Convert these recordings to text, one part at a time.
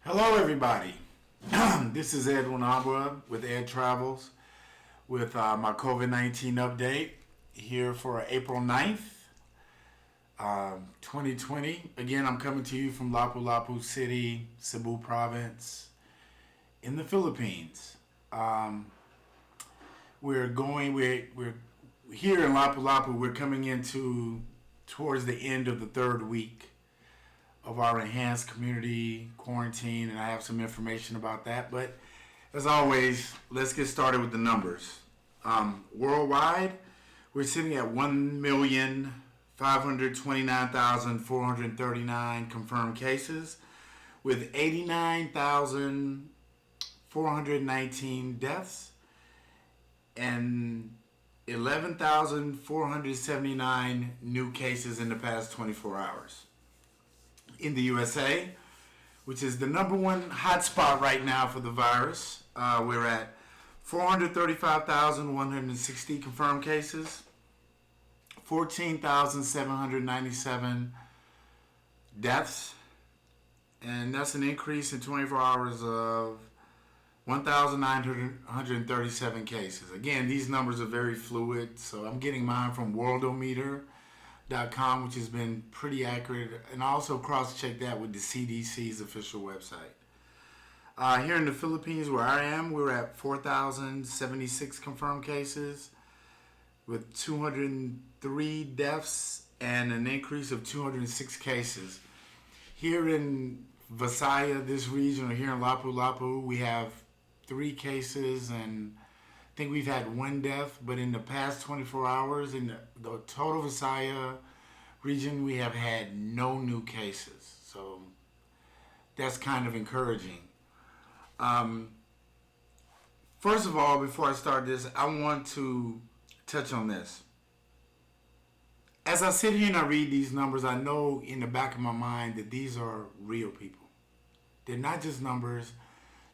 Hello, everybody. This is Ed Winabra with Ed Travels with my COVID-19 update here for April 9th, 2020. Again, I'm coming to you from Lapu-Lapu City, Cebu Province in the Philippines. We're here in Lapu-Lapu. We're coming towards the end of the third week of our enhanced community quarantine, and I have some information about that. But as always, let's get started with the numbers. Worldwide, we're sitting at 1,529,439 confirmed cases, with 89,419 deaths and 11,479 new cases in the past 24 hours. In the USA, which is the number one hotspot right now for the virus, we're at 435,160 confirmed cases, 14,797 deaths, and that's an increase in 24 hours of 1,937 cases. Again, these numbers are very fluid, so I'm getting mine from worldometer.com, which has been pretty accurate, and I also cross-check that with the CDC's official website. Here in the Philippines, where I am, we're at 4,076 confirmed cases with 203 deaths and an increase of 206 cases. Here in Visaya, this region, or here in Lapu-Lapu, we have 3 cases, and I think we've had 1 death, but in the past 24 hours in the total Visaya region, we have had no new cases. So that's kind of encouraging. First of all, before I start this, I want to touch on this. As I sit here and I read these numbers, I know in the back of my mind that these are real people. They're not just numbers.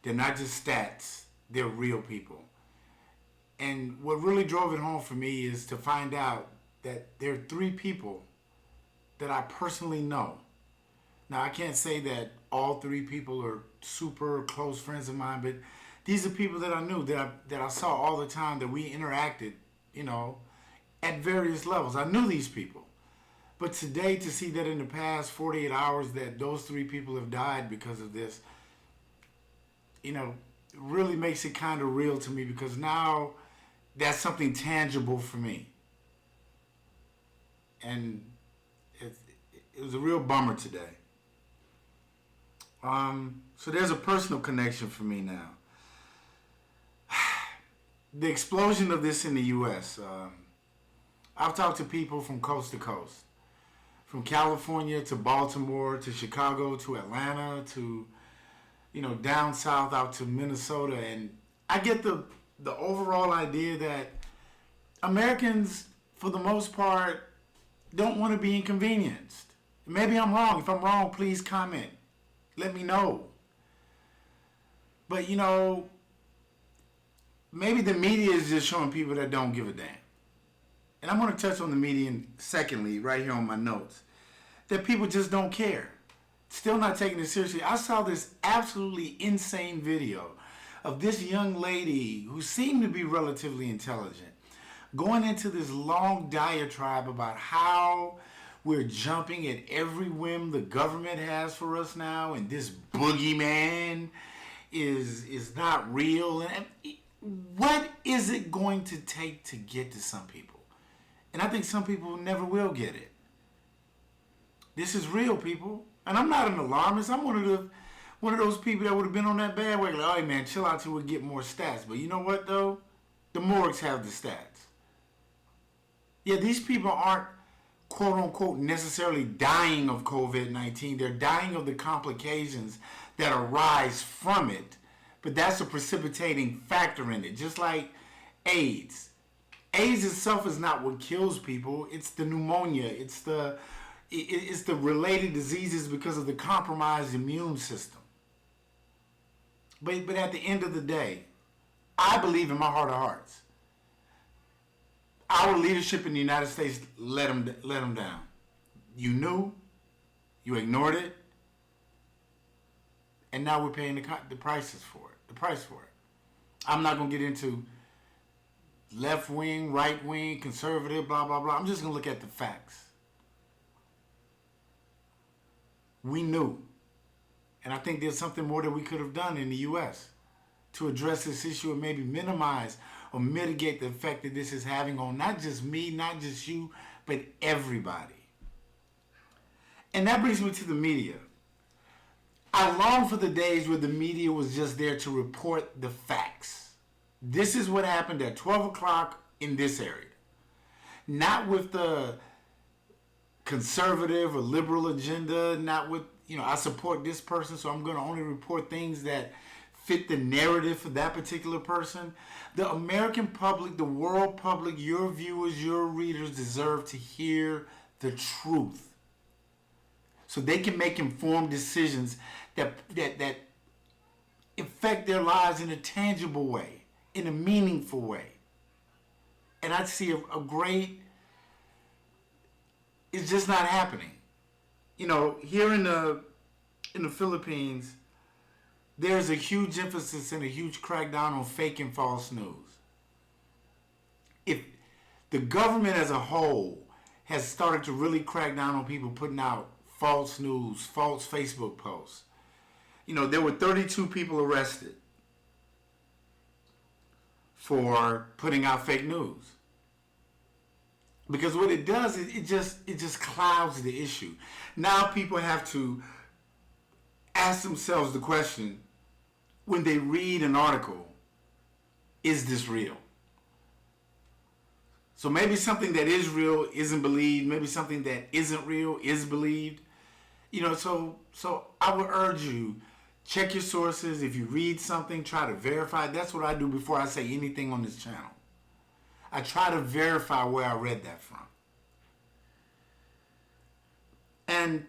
They're not just stats. They're real people. And what really drove it home for me is to find out that there are 3 people that I personally know. Now, I can't say that all 3 people are super close friends of mine, but these are people that I knew, that I saw all the time, that we interacted, at various levels. I knew these people. But today, to see that in the past 48 hours that those 3 people have died because of this, really makes it kind of real to me, because now that's something tangible for me. And it was a real bummer today. So there's a personal connection for me now. The explosion of this in the U.S. I've talked to people from coast to coast, from California to Baltimore to Chicago to Atlanta to down south out to Minnesota, and I get the overall idea that Americans, for the most part, don't want to be inconvenienced. Maybe I'm wrong. If I'm wrong, please comment. Let me know. But maybe the media is just showing people that don't give a damn. And I'm going to touch on the media secondly, right here on my notes, that people just don't care. Still not taking it seriously. I saw this absolutely insane video of this young lady who seemed to be relatively intelligent going into this long diatribe about how we're jumping at every whim the government has for us now, and this boogeyman is not real. And what is it going to take to get to some people? And I think some people never will get it. This is real, people. And I'm not an alarmist. I'm one of those people that would have been on that bandwagon. Like, oh, man, chill out till we get more stats. But you know what, though? The morgues have the stats. Yeah, these people aren't, quote unquote, necessarily dying of COVID-19. They're dying of the complications that arise from it. But that's a precipitating factor in it. Just like AIDS. AIDS itself is not what kills people. It's the pneumonia. It's the related diseases because of the compromised immune system. But at the end of the day, I believe in my heart of hearts, our leadership in the United States let them down. You knew, you ignored it, and now we're paying the prices for it. The price for it. I'm not gonna get into left wing, right wing, conservative, blah blah blah. I'm just gonna look at the facts. We knew, and I think there's something more that we could have done in the U.S. to address this issue and maybe minimize or mitigate the effect that this is having on not just me, not just you, but everybody. And that brings me to the media. I long for the days where the media was just there to report the facts. This is what happened at 12 o'clock in this area. Not with the conservative or liberal agenda, not with, I support this person, so I'm going to only report things that fit the narrative for that particular person. The American public, the world public, your viewers, your readers deserve to hear the truth, so they can make informed decisions that affect their lives in a tangible way, in a meaningful way. And I see a great, it's just not happening. Here in the Philippines, there's a huge emphasis and a huge crackdown on fake and false news. If the government as a whole has started to really crack down on people putting out false news, false Facebook posts. There were 32 people arrested for putting out fake news. Because what it does is it just clouds the issue. Now people have to ask themselves the question, when they read an article, is this real? So maybe something that is real isn't believed. Maybe something that isn't real is believed. So I would urge you, check your sources. If you read something, try to verify. That's what I do before I say anything on this channel. I try to verify where I read that from. And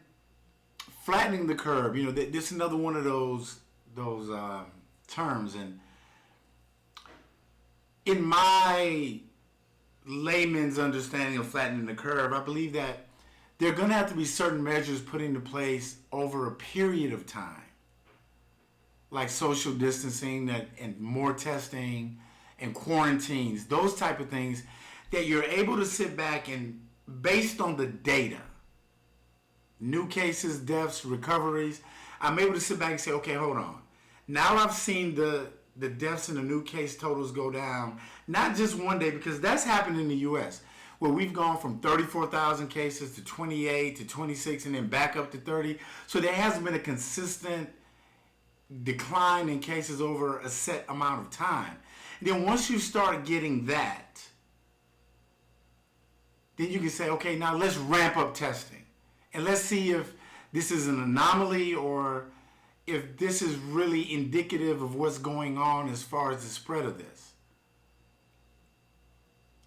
flattening the curve, this is another one of those terms. And in my layman's understanding of flattening the curve, I believe that there are going to have to be certain measures put into place over a period of time, like social distancing and more testing and quarantines, those type of things, that you're able to sit back and, based on the data, new cases, deaths, recoveries, I'm able to sit back and say, okay, hold on. Now I've seen the deaths and the new case totals go down, not just one day, because that's happened in the U.S., where we've gone from 34,000 cases to 28 to 26 and then back up to 30. So there hasn't been a consistent decline in cases over a set amount of time. And then once you start getting that, then you can say, okay, now let's ramp up testing. And let's see if this is an anomaly or if this is really indicative of what's going on as far as the spread of this.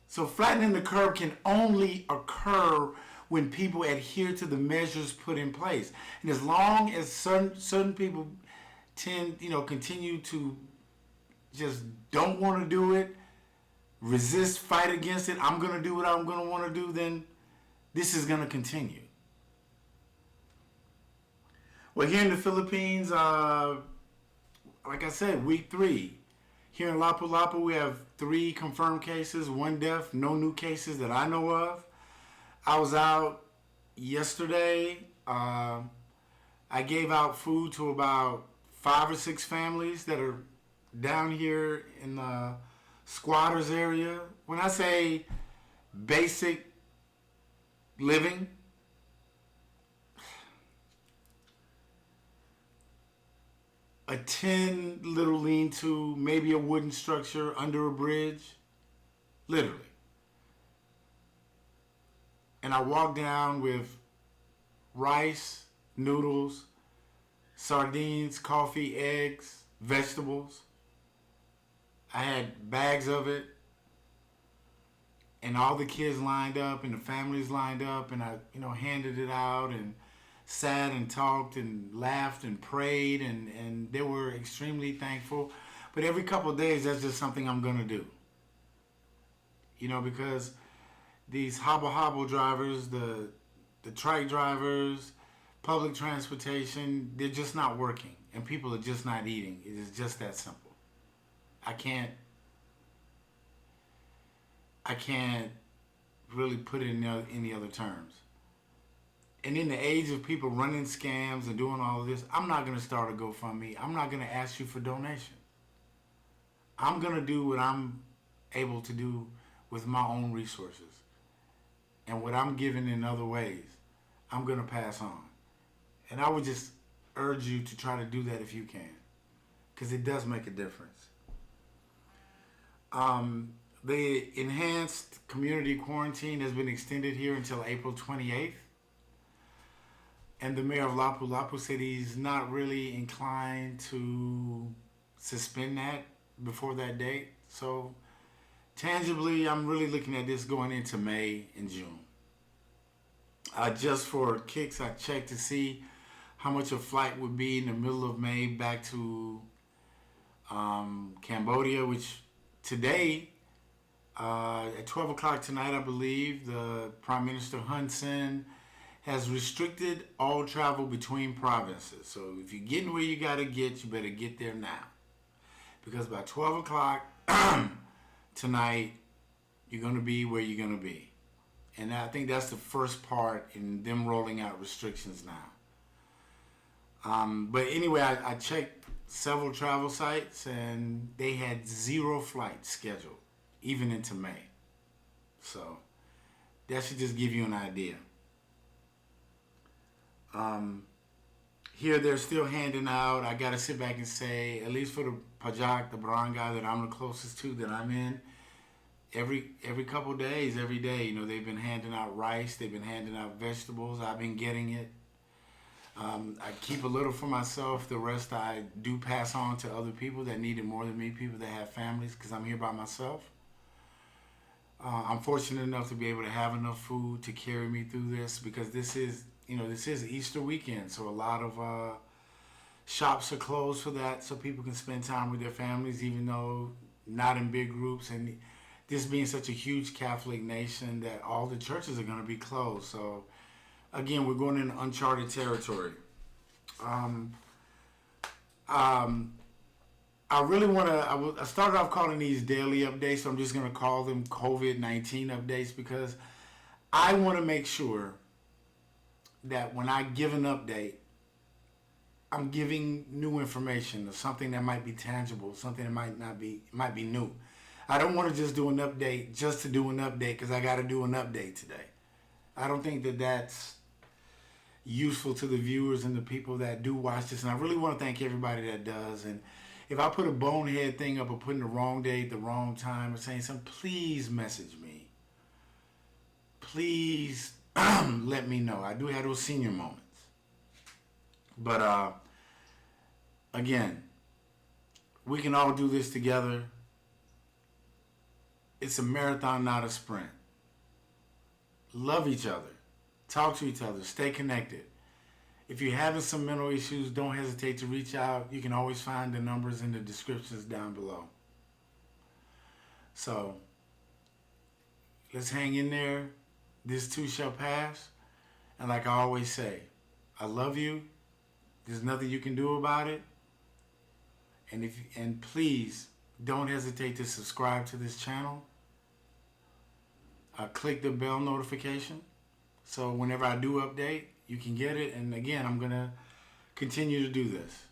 So flattening the curve can only occur when people adhere to the measures put in place. And as long as certain people continue to just don't want to do it, resist, fight against it, I'm going to do what I'm going to want to do, then this is going to continue. Well, here in the Philippines, like I said, week 3. Here in Lapu-Lapu, we have 3 confirmed cases, 1 death, no new cases that I know of. I was out yesterday. I gave out food to about 5 or 6 families that are down here in the squatters area. When I say basic living, a tin little lean-to, maybe a wooden structure under a bridge, literally. And I walked down with rice, noodles, sardines, coffee, eggs, vegetables. I had bags of it, and all the kids lined up and the families lined up, and I, handed it out and sat and talked and laughed and prayed, and they were extremely thankful. But every couple of days, that's just something I'm going to do. Because these hobble drivers, the trike drivers, public transportation, they're just not working, and people are just not eating. It is just that simple. I can't I can't really put it in any other terms. And in the age of people running scams and doing all of this, I'm not going to start a GoFundMe. I'm not going to ask you for donation. I'm going to do what I'm able to do with my own resources. And what I'm given in other ways, I'm going to pass on. And I would just urge you to try to do that if you can, because it does make a difference. The enhanced community quarantine has been extended here until April 28th. And the mayor of Lapu-Lapu City is not really inclined to suspend that before that date. So tangibly, I'm really looking at this going into May and June. Just for kicks, I checked to see how much a flight would be in the middle of May back to Cambodia, which today, at 12 o'clock tonight, I believe, the Prime Minister Hun Sen has restricted all travel between provinces. So if you're getting where you got to get, you better get there now. Because by 12 o'clock tonight, you're going to be where you're going to be. And I think that's the first part in them rolling out restrictions now. But anyway, I checked several travel sites and they had 0 flights scheduled, even into May. So that should just give you an idea. Here they're still handing out, I gotta sit back and say, at least for the Pajak, the barangay that I'm the closest to, that I'm in, every couple days, every day, they've been handing out rice, they've been handing out vegetables, I've been getting it. I keep a little for myself, the rest I do pass on to other people that need it more than me, people that have families, because I'm here by myself. I'm fortunate enough to be able to have enough food to carry me through this, because this is Easter weekend, so a lot of shops are closed for that, so people can spend time with their families, even though not in big groups. And this being such a huge Catholic nation, that all the churches are going to be closed. So again, we're going into uncharted territory. I really want to. I started off calling these daily updates, so I'm just going to call them COVID-19 updates, because I want to make sure that when I give an update, I'm giving new information or something that might be tangible, something that might be new. I don't want to just do an update just to do an update because I got to do an update today. I don't think that that's useful to the viewers and the people that do watch this. And I really want to thank everybody that does. And if I put a bonehead thing up or putting the wrong date, the wrong time, or saying something, please message me. Please let me know. I do have those senior moments. But again, we can all do this together. It's a marathon, not a sprint. Love each other. Talk to each other. Stay connected. If you're having some mental issues, don't hesitate to reach out. You can always find the numbers in the descriptions down below. So, let's hang in there. This too shall pass. And like I always say, I love you. There's nothing you can do about it. And please don't hesitate to subscribe to this channel. Click the bell notification, so whenever I do update, you can get it. And again, I'm gonna continue to do this.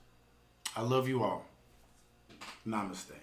I love you all. Namaste.